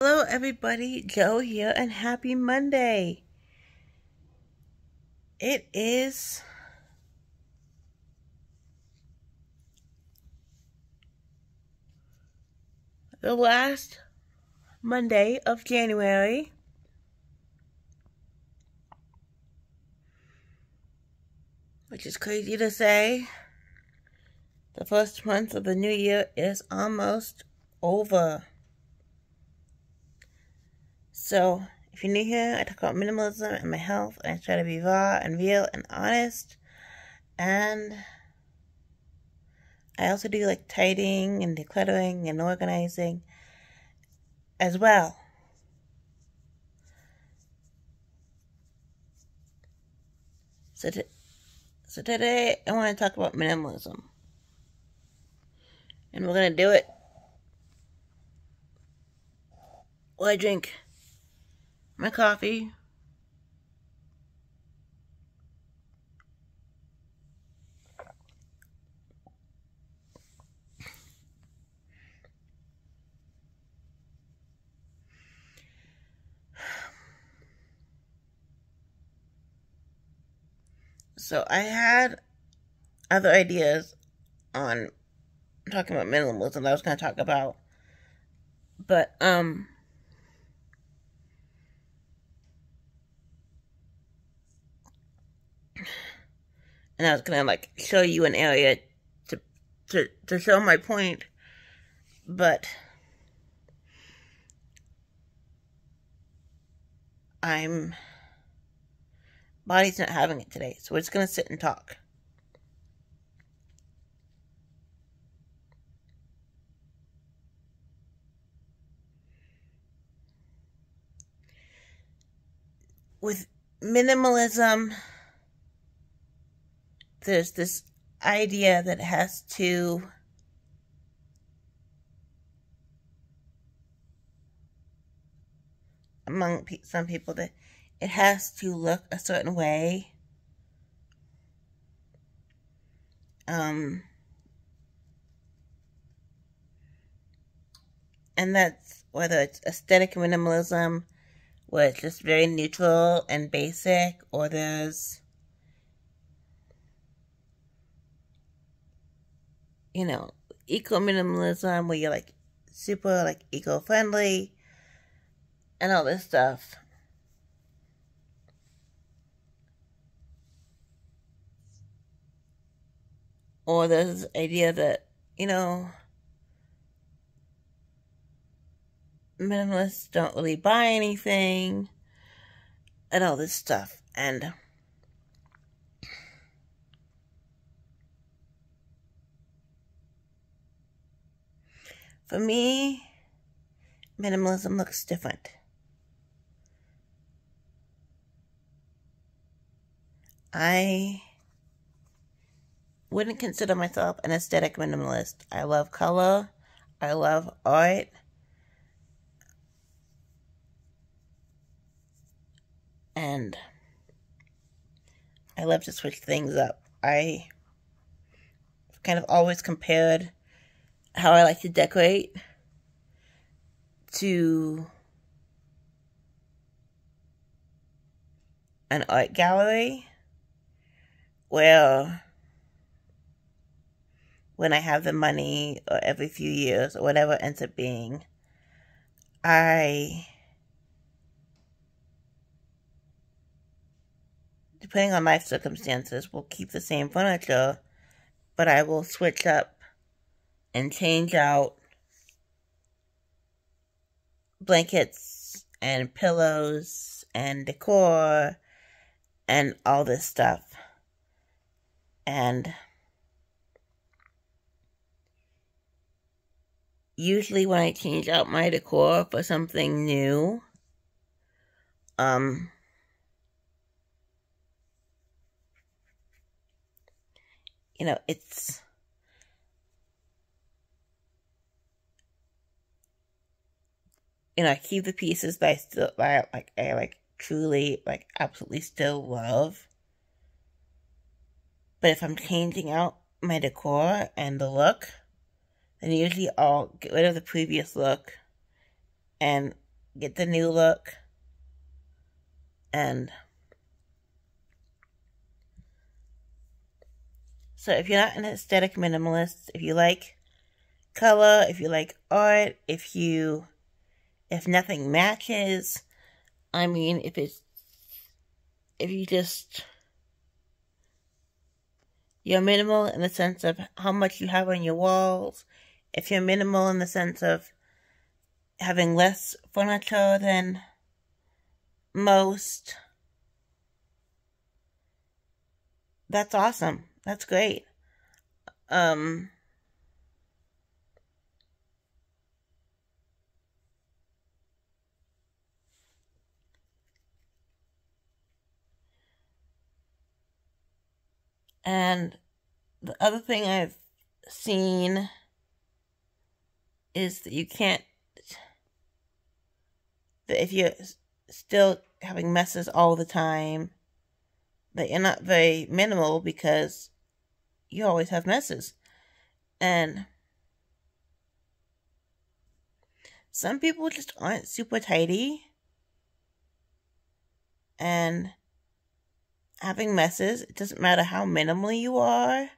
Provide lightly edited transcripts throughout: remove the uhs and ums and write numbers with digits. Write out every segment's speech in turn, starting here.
Hello everybody, Joe here, and happy Monday. It is the last Monday of January. Which is crazy to say. The first month of the new year is almost over. So, if you're new here, I talk about minimalism and my health, and I try to be raw and real and honest. And I also do like tidying and decluttering and organizing as well. So today I want to talk about minimalism. And we're going to do it while I drink my coffee. So I had other ideas on talking about minimalism that I was going to talk about. But, and I was going to, like, show you an area to show my point. But body's not having it today. So we're just going to sit and talk. With minimalism, there's this idea that has to among some people that it has to look a certain way. And that's whether it's aesthetic minimalism, where it's just very neutral and basic, or there's, eco-minimalism, where you're, like, super, like, eco-friendly, and all this stuff. Or there's this idea that, minimalists don't really buy anything, and all this stuff. And for me, minimalism looks different. I wouldn't consider myself an aesthetic minimalist. I love color. I love art. And I love to switch things up. I kind of always compared how I like to decorate to an art gallery, where when I have the money, or every few years, or whatever it ends up being, depending on life circumstances, will keep the same furniture, but I will switch up and change out blankets and pillows and decor and all this stuff. And usually when I change out my decor for something new, it's I keep the pieces that I still I truly, absolutely still love. But if I'm changing out my decor and the look, then usually I'll get rid of the previous look and get the new look. And so if you're not an aesthetic minimalist, if you like color, if you like art, if nothing matches, I mean, if you're minimal in the sense of how much you have on your walls, if you're minimal in the sense of having less furniture than most, that's awesome. That's great. And the other thing I've seen is that that if you're still having messes all the time, that you're not very minimal because you always have messes. And some people just aren't super tidy, and having messes, it doesn't matter how minimal you are.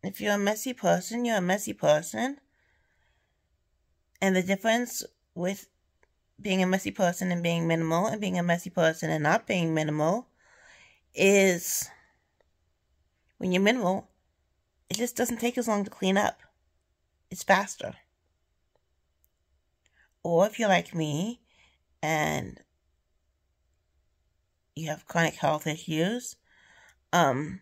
If you're a messy person, you're a messy person. And the difference with being a messy person and being minimal, and being a messy person and not being minimal, is when you're minimal, it just doesn't take as long to clean up. It's faster. Or if you're like me and you have chronic health issues, and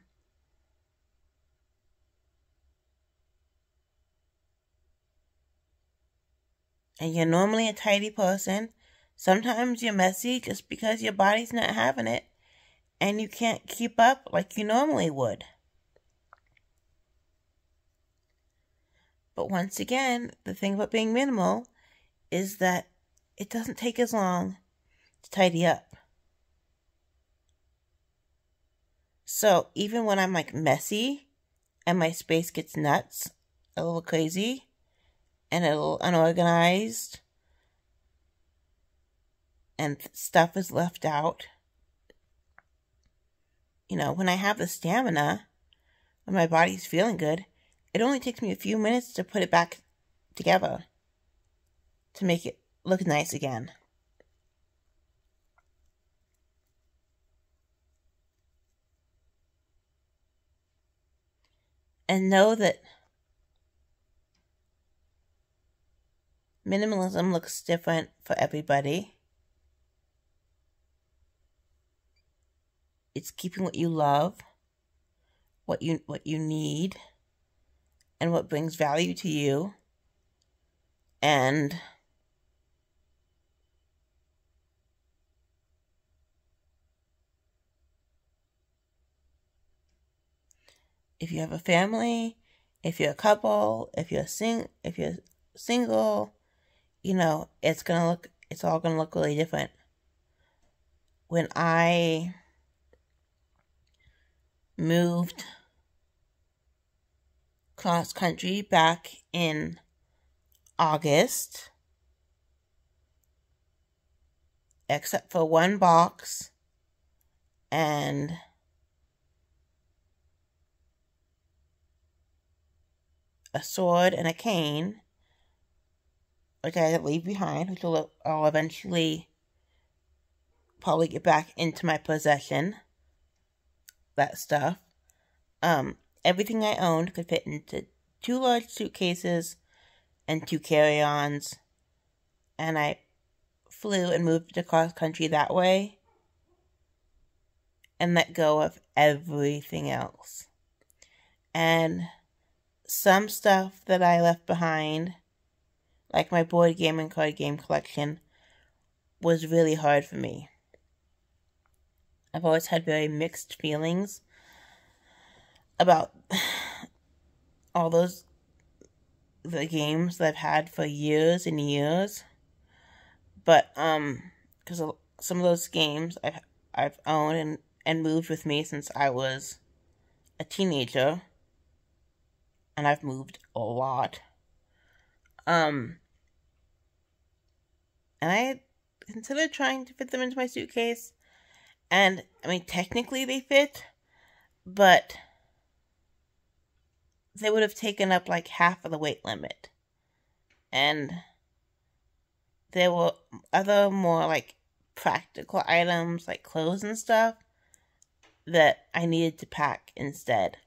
you're normally a tidy person, sometimes you're messy just because your body's not having it and you can't keep up like you normally would. But once again, the thing about being minimal is that it doesn't take as long to tidy up. So even when I'm like messy and my space gets nuts, a little crazy, and a little unorganized, and stuff is left out, when I have the stamina, when my body's feeling good, it only takes me a few minutes to put it back together to make it look nice again. And know that minimalism looks different for everybody. It's keeping what you love, what you need, and what brings value to you. And if you have a family, if you're a couple, if you're single, it's all gonna look really different. When I moved cross country back in August, except for one box and a sword and a cane, which I had to leave behind, which I'll eventually probably get back into my possession. That stuff. Everything I owned could fit into 2 large suitcases and 2 carry-ons, and I flew and moved across country that way and let go of everything else. And some stuff that I left behind, like my board game and card game collection, was really hard for me. I've always had very mixed feelings about all the games that I've had for years and years. But because some of those games I've owned and moved with me since I was a teenager. and I've moved a lot. And I considered trying to fit them into my suitcase, and I mean, technically they fit, but they would have taken up like half of the weight limit. And there were other more like practical items like clothes and stuff that I needed to pack instead.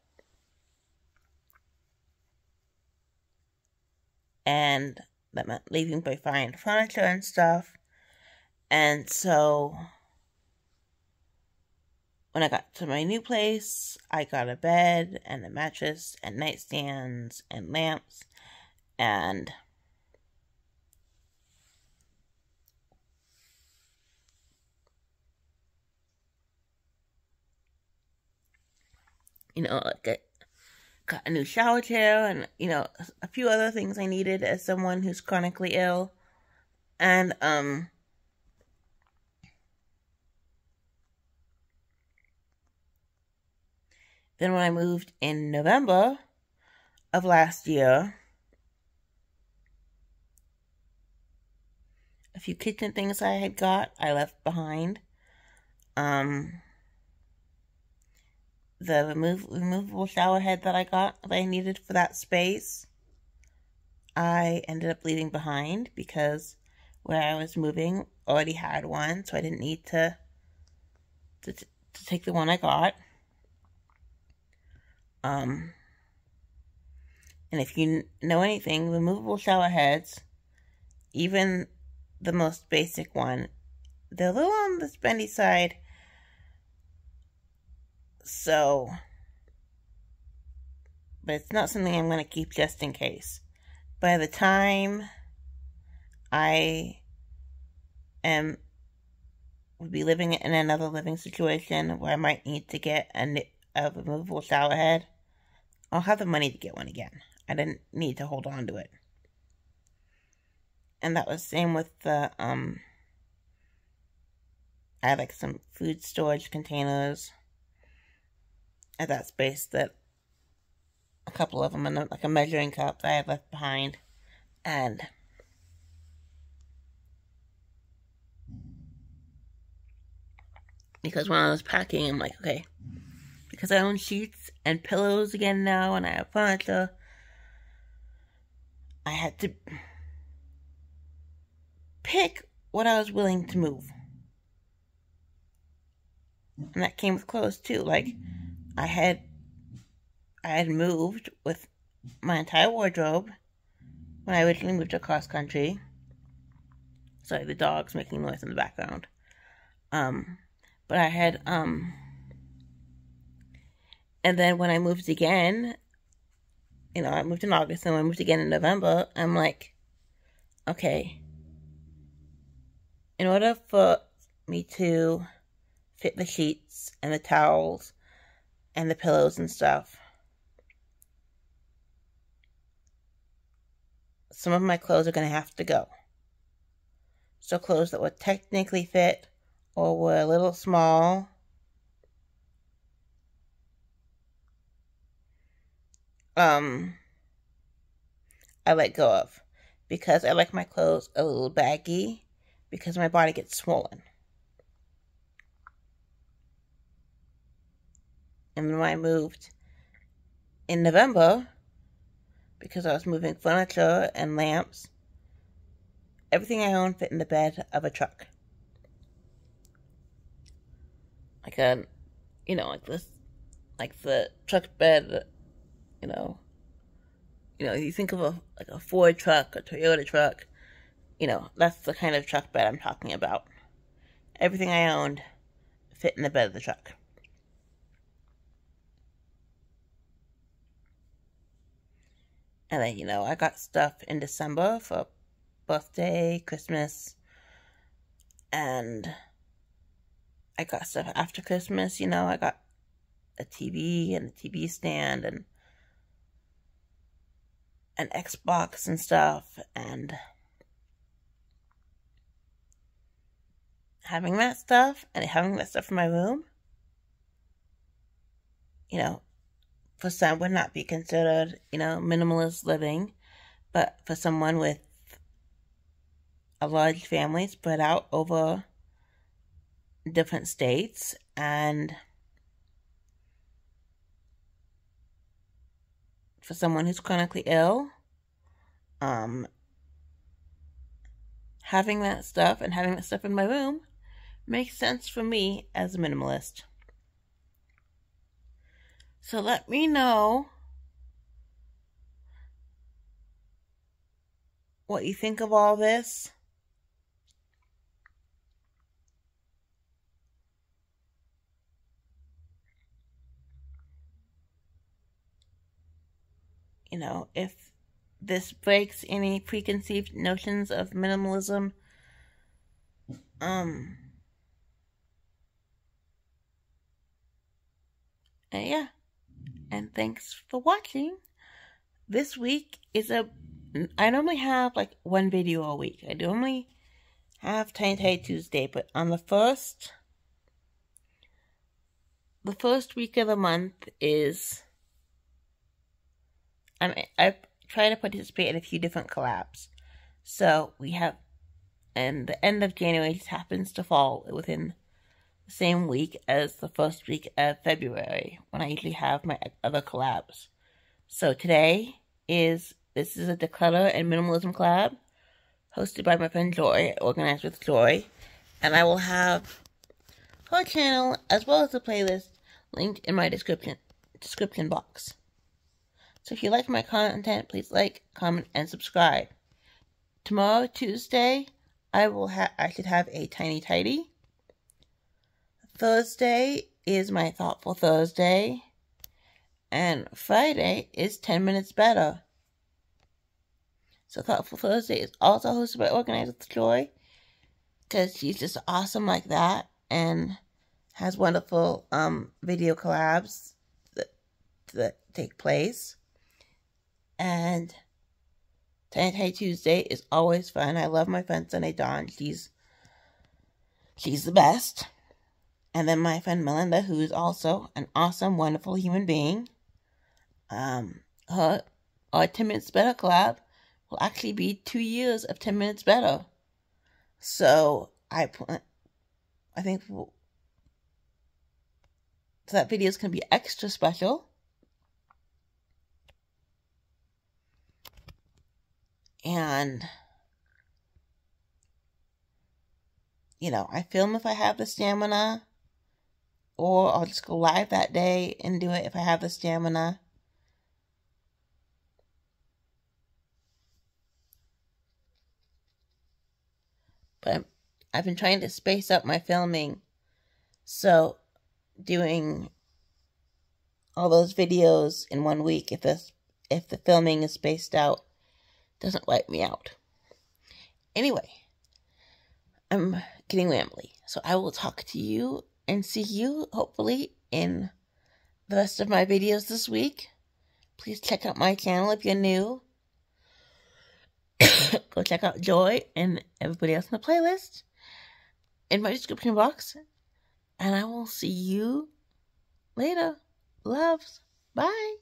And that meant leaving behind furniture and stuff. And so when I got to my new place, I got a bed and a mattress and nightstands and lamps and got a new shower chair and, a few other things I needed as someone who's chronically ill. And, then when I moved in November of last year, a few kitchen things I had got, I left behind. The removable shower head that I needed for that space, I ended up leaving behind because where I was moving already had one, so I didn't need to take the one I got. And if you know anything, removable shower heads, even the most basic one, they're a little on the spendy side. So, but it's not something I'm going to keep just in case. By the time I would be living in another living situation where I might need to get a removable shower head, I'll have the money to get one again. I didn't need to hold on to it. And that was the same with the, I had like some food storage containers at that space, that a couple of them, and like a measuring cup that I had left behind. And because when I was packing, I'm like, okay, because I own sheets and pillows again now, and I have furniture, I had to pick what I was willing to move. And that came with clothes too. Like, I had moved with my entire wardrobe when I originally moved across country. Sorry, the dog's making noise in the background. But I had, and then when I moved again, I moved in August, and when I moved again in November, I'm like, okay, in order for me to fit the sheets and the towels and the pillows and stuff, some of my clothes are going to have to go. So clothes that would technically fit or were a little small, I let go of, because I like my clothes a little baggy because my body gets swollen. And when I moved in November, because I was moving furniture and lamps, everything I owned fit in the bed of a truck. Like like this, like the truck bed, you think of a Ford truck, a Toyota truck, that's the kind of truck bed I'm talking about. Everything I owned fit in the bed of the truck. And then, I got stuff in December for birthday, Christmas, and I got stuff after Christmas. I got a TV and a TV stand and an Xbox and stuff, and having that stuff in my room, for some would not be considered, minimalist living, but for someone with a large family spread out over different states, and for someone who's chronically ill, having that stuff and having that stuff in my room makes sense for me as a minimalist. So let me know what you think of all this. If this breaks any preconceived notions of minimalism. And yeah. And thanks for watching. This week I normally have like one video a week. I normally have Tiny Tuesday, but on the first week of the month is, I try to participate in a few different collabs. So we have, and the end of January just happens to fall within the same week as the first week of February, when I usually have my other collabs. So this is a declutter and minimalism collab, hosted by my friend Joy, organized with Joy, and I will have her channel as well as the playlist linked in my description box. So if you like my content, please like, comment, and subscribe. Tomorrow, Tuesday, I should have a Tiny Tidy. Thursday is my Thoughtful Thursday. And Friday is 10 Minutes Better. So Thoughtful Thursday is also hosted by Organized with Joy, because she's just awesome like that and has wonderful video collabs that take place. And Tiny Tuesday is always fun. I love my friend Sunday Dawn. She's the best. And then my friend Melinda, who is also an awesome, wonderful human being. Our 10 Minutes Better collab will actually be 2 years of 10 Minutes Better. So I think that video is going to be extra special. And, I film if I have the stamina, or I'll just go live that day and do it if I have the stamina. But I've been trying to space up my filming, so doing all those videos in 1 week, if the filming is spaced out, doesn't wipe me out. Anyway, I'm getting rambly, so I will talk to you and see you, hopefully, in the rest of my videos this week. Please check out my channel if you're new. Go check out Joy and everybody else in the playlist in my description box. And I will see you later. Loves. Bye.